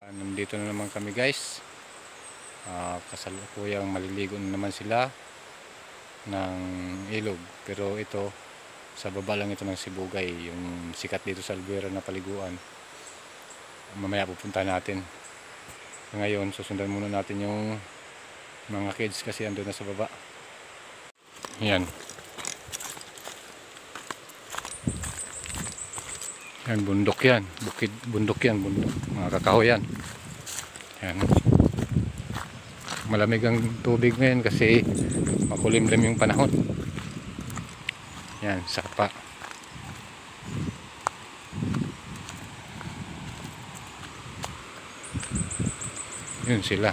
Nandito na naman kami guys. Kasalukuyang maliligo na naman sila ng ilog. Pero ito, sa baba lang ito ng Sibugay, yung sikat dito sa Albuera na paliguan. Mamaya pupunta natin. Ngayon, susundan muna natin yung mga kids kasi andun na sa baba. Yan. Yan, bundok yan. Bukid, bundok yan, bundok. Mga kakahoy yan. Yan. Malamig ang tubig ngayon kasi makulimlim yung panahon. Yan, sapa. Yun sila.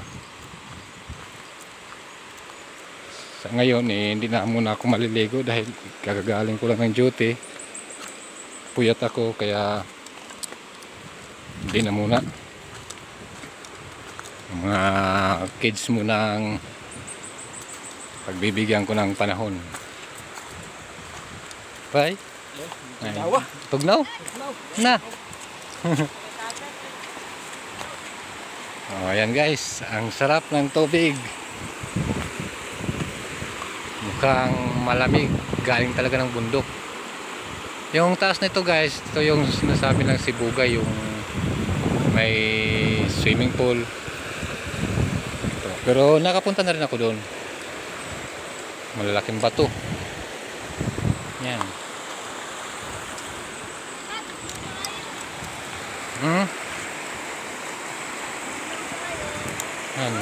Sa ngayon hindi na muna ako maliligo dahil kagagaling ko lang ng duty. Puyat ako kaya hindi na muna. Mga kids muna ang pagbibigyan ko ng panahon. Bye. Tugnaw? Na. Oh, ayan guys, ang sarap ng tubig. Mukhang malamig, galing talaga ng bundok. Yung taas nito guys, ito yung sinasabi ng Sibugay, yung may swimming pool. Ito. Pero nakapunta na rin ako doon. Malalaking bato. Yan. Yan,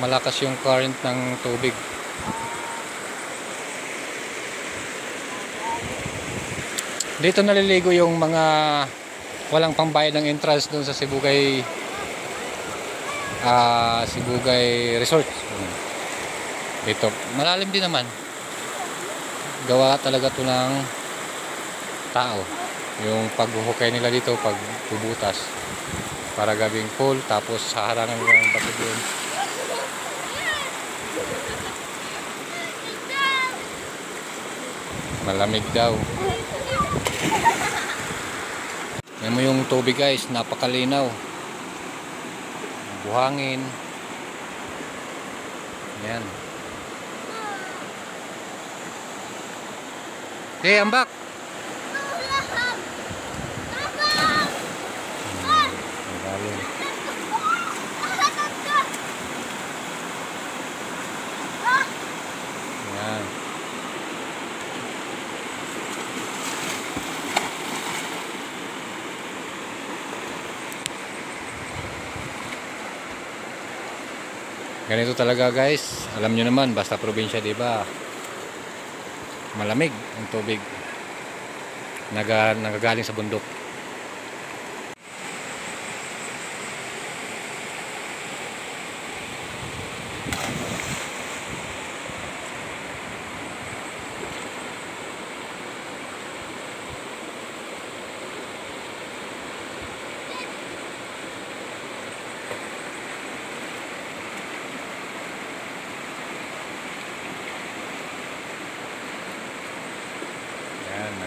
malakas yung current ng tubig. Dito naliligo yung mga walang pambayad ng entrance doon sa Sibugay Sibugay Resort. Dito, malalim din naman. Gawa talaga to ng tao. Yung paghuhukay nila dito, pagbubutas para gabing pool, tapos haharangan nila ng bato doon. Malamig daw. Yan mo yung tubig guys, napakalinaw. Buhangin. Yan. Okay, ambak. Yan. Ganito talaga guys. Alam nyo naman, basta probinsya, diba? Malamig ang tubig. Nagagaling sa bundok.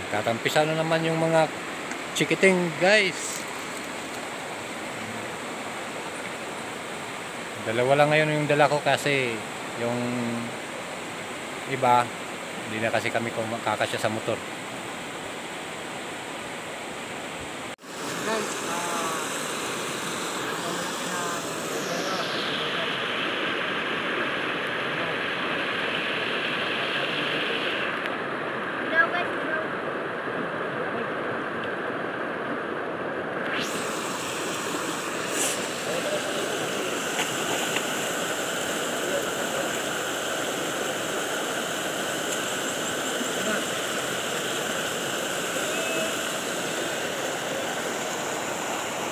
Nagtatampisa na naman yung mga chikiting guys. Dalawa lang ngayon yung dala ko kasi yung iba hindi na kasi kami kakasya sa motor.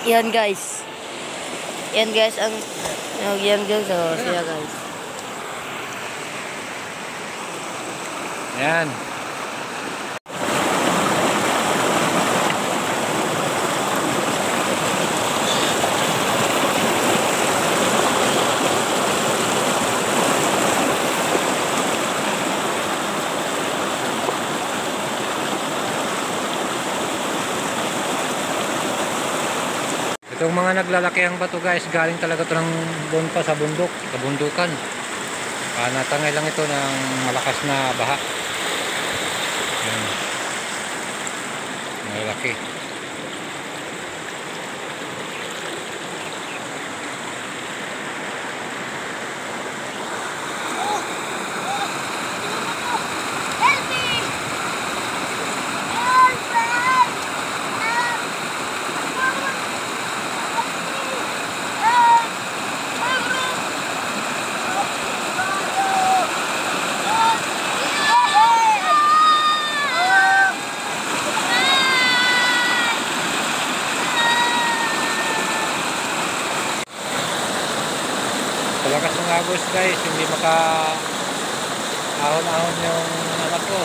Yan guys. Yan guys ang yan guys sila guys. Yan. Itong mga mga naglalakihang bato guys, galing talaga to ng doon pa sa bundok, sa bundukan. Natangay lang ito ng malakas na baha. Yan. Malaki. Palakas ng agos guys, hindi maka ahon-ahon yung anak ko.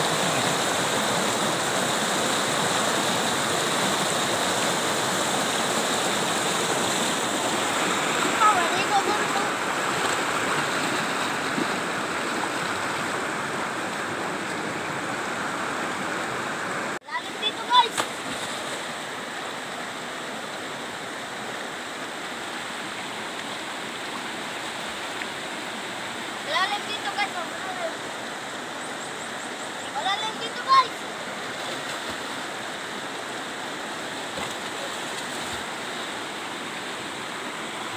Malalim dito guys, malalim. Malalim dito guys.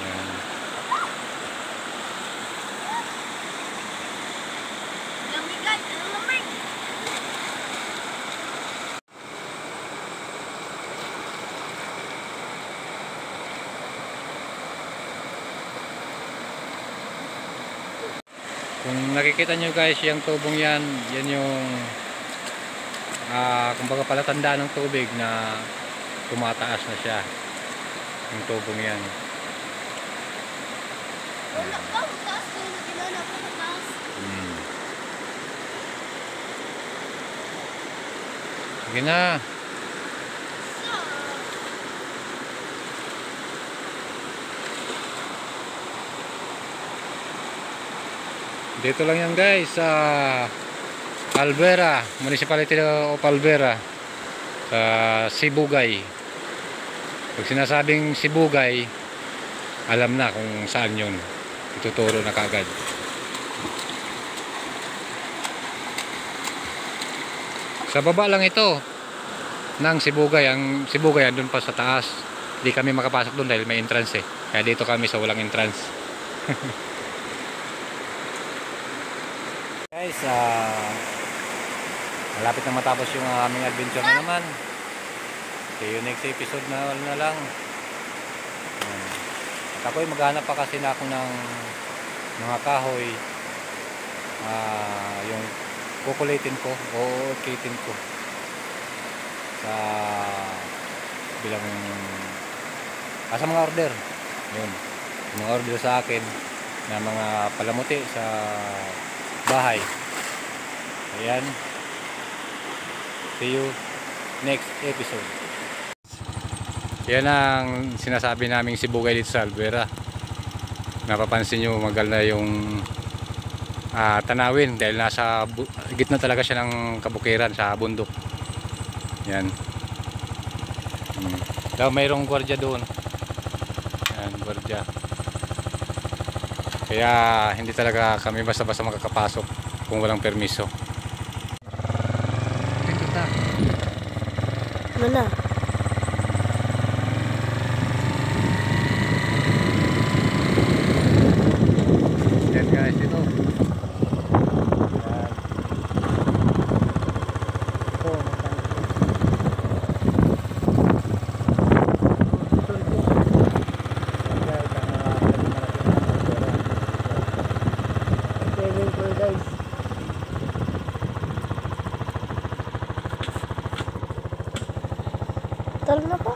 Yan. Lamig guys, ano lamig? Kung nakikita nyo guys, yung tubong yan, yan yung kumbaga palatandaan ng tubig na tumataas na siya. Yung tubong yan. Wala pa, taas ko yung kilala ko na taas. Sige na. Dito lang yan guys sa Alvera, Municipality of Alvera, sa Sibugay. Pag sinasabing Sibugay, alam na kung saan yun. Ituturo na kagad. Sa baba lang ito ng Sibugay. Ang Sibugay andun pa sa taas. Hindi kami makapasok doon dahil may entrance eh. Kaya dito kami sa walang entrance. Guys, malapit na matapos yung aming adventure na naman. See you next episode na lang. At ako'y maghanap pa kasi na ako ng mga kahoy, yung kukulitin ko o kitin ko sa bilang sa mga order. Yun, mga order sa akin na mga palamuti sa bahay. Ayan. See you next episode. Yan ang sinasabi naming Sibugay dito sa Alvera. Napapansin nyo maganda yung tanawin dahil nasa gitna talaga siya ng kabukiran sa bundok. Yan. Daw mayroong gwardiya doon. Yan, gwardiya. Kaya hindi talaga kami basta-basta makakapasok kung walang permiso. Dito ta. Mana? Yan guys, dito. Yan. Tara na pa.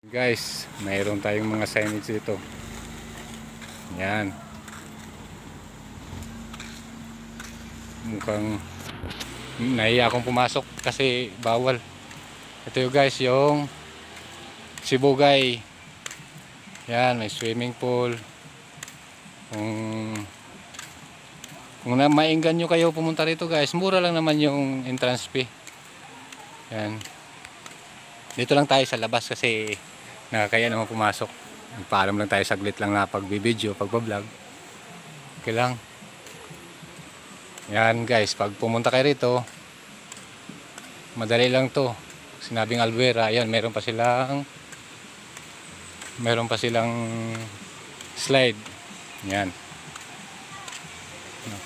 Guys, mayroon tayong mga signage dito. Yan. Mukhang nahiya akong pumasok kasi bawal. Ito yung guys, yung Sibugay. Yan, may swimming pool. Kung mainggan nyo kayo pumunta rito guys, mura lang naman yung entrance fee. Yan. Dito lang tayo sa labas kasi nakakaya naman pumasok. Paalam lang tayo saglit lang na pagbibideo, pagbablog. Okay lang. Yan guys, pag pumunta kayo rito, madali lang to. Sinabing Albuera, ayan, meron pa silang slide. Yan.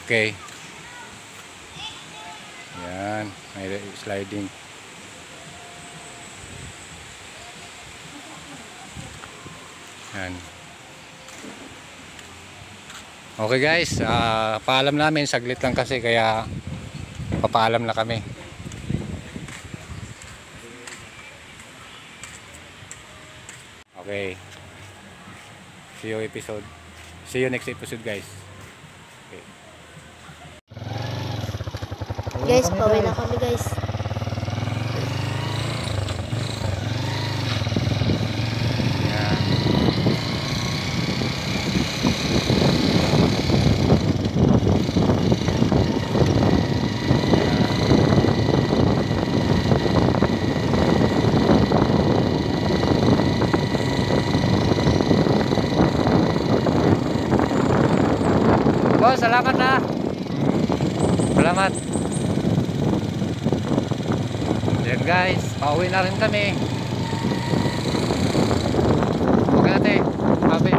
Okay. Yan, may sliding. Yan. Okay guys, paalam namin, saglit lang kasi kaya papaalam na kami. Okay. See you next episode guys. Okay. Guys, pauwi na kami guys. Yan. Boss, salamat na. Salamat. Yan guys, pauwi na rin kami. Okay natin. Sabi.